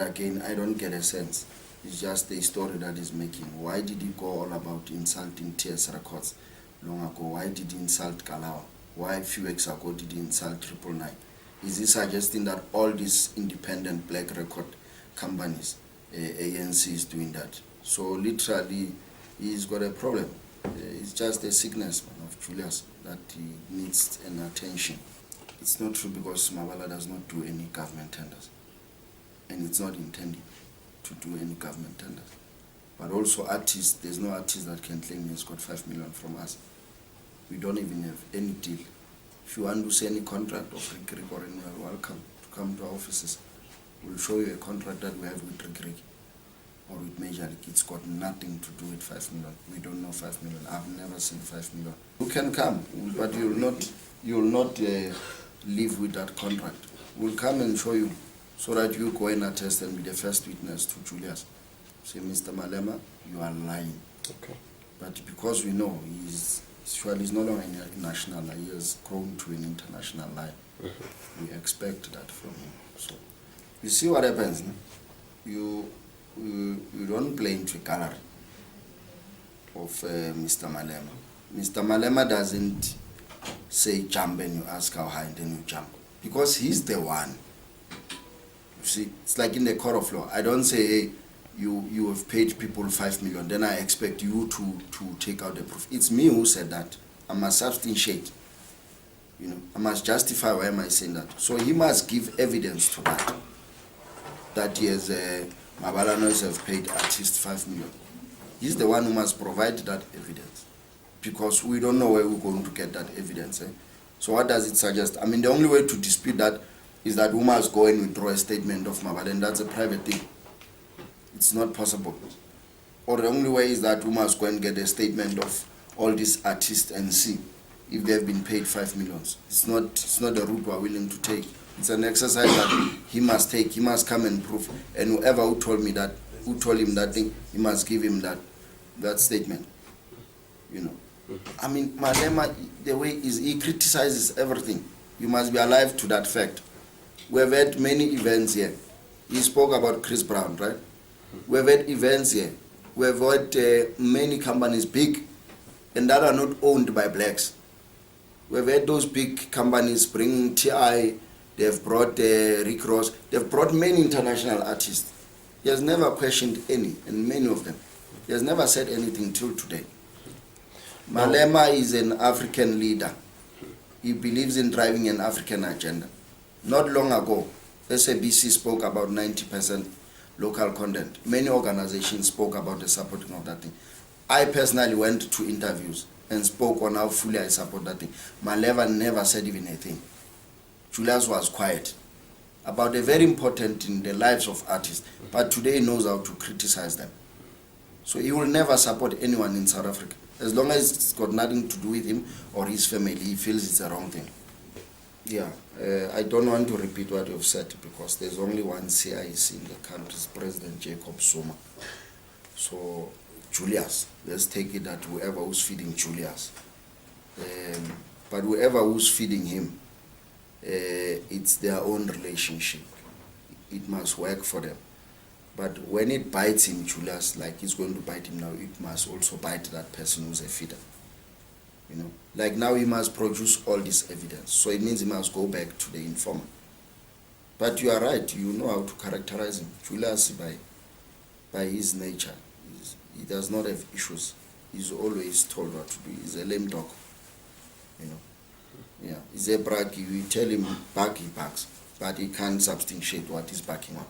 again, I don't get a sense. It's just the story that is making. Why did he go all about insulting TS Records long ago? Why did he insult Kalawa? Why a few weeks ago did he insult 999? Is he suggesting that all these independent black record companies, ANC is doing that? So literally, he's got a problem. It's just a sickness, man, of Julius that he needs an attention. It's not true because Mabala does not do any government tenders. And it's not intended to do any government tenders. But also artists, there's no artist that can claim he's got 5 million from us. We don't even have any deal. If you want to see any contract of Rick or anyone, welcome to come to our offices. We'll show you a contract that we have with Rick or with Major League. It's got nothing to do with 5 million. We don't know 5 million. I've never seen 5 million. You can come, but you will not live with that contract. We'll come and show you so that you go and attest and be the first witness to Julius. Say, Mr. Malema, you are lying. Okay. But because we know he's no longer a national lie, he has grown to an international lie. We expect that from him. So you see what happens. No? You don't play into a gallery of Mr. Malema. Mr. Malema doesn't say jump and you ask how high and then you jump. Because he's the one. You see, it's like in the court of law. I don't say, hey, you have paid people 5 million, then I expect you to take out the proof. It's me who said that. I must substantiate. You know, I must justify why am I saying that. So he must give evidence to that. That yes, Mabala Noise have paid artists 5 million. He's the one who must provide that evidence. Because we don't know where we're going to get that evidence. So what does it suggest? I mean, the only way to dispute that is that we must go and withdraw a statement of Mabala, and that's a private thing. It's not possible. Or the only way is that we must go and get a statement of all these artists and see if they have been paid 5 million. It's not the route we are willing to take. It's an exercise that he must take. He must come and prove. And whoever who told him that thing, he must give him that statement. You know. I mean, Malema, the way he criticizes everything. You must be alive to that fact. We have had many events here. He spoke about Chris Brown, right? We have had events here. We have had many companies, big, and that are not owned by blacks. We have had those big companies bringing TI, they have brought Rick Ross, they have brought many international artists. He has never questioned any, and many of them. He has never said anything till today. Malema is an African leader. He believes in driving an African agenda. Not long ago, SABC spoke about 90% local content. Many organizations spoke about the supporting of that thing. I personally went to interviews and spoke on how fully I support that thing. Malema never said even a thing. Julius was quiet about a very important in the lives of artists, but today he knows how to criticize them. So he will never support anyone in South Africa. As long as it's got nothing to do with him or his family, he feels it's the wrong thing. Yeah, I don't want to repeat what you've said because there's only one CIC in the country's President Jacob Zuma. So Julius, let's take it that whoever who's feeding Julius, but whoever who's feeding him, it's their own relationship. It must work for them. But when it bites him, Julius, like it's going to bite him now, it must also bite that person who's a feeder. You know, like now he must produce all this evidence. So it means he must go back to the informer. But you are right, you know how to characterize him. Julius, by his nature, he does not have issues. He's always told what to do. He's a lame dog. You know. Yeah, he's a brag. You tell him back, he backs. But he can't substantiate what he's backing on.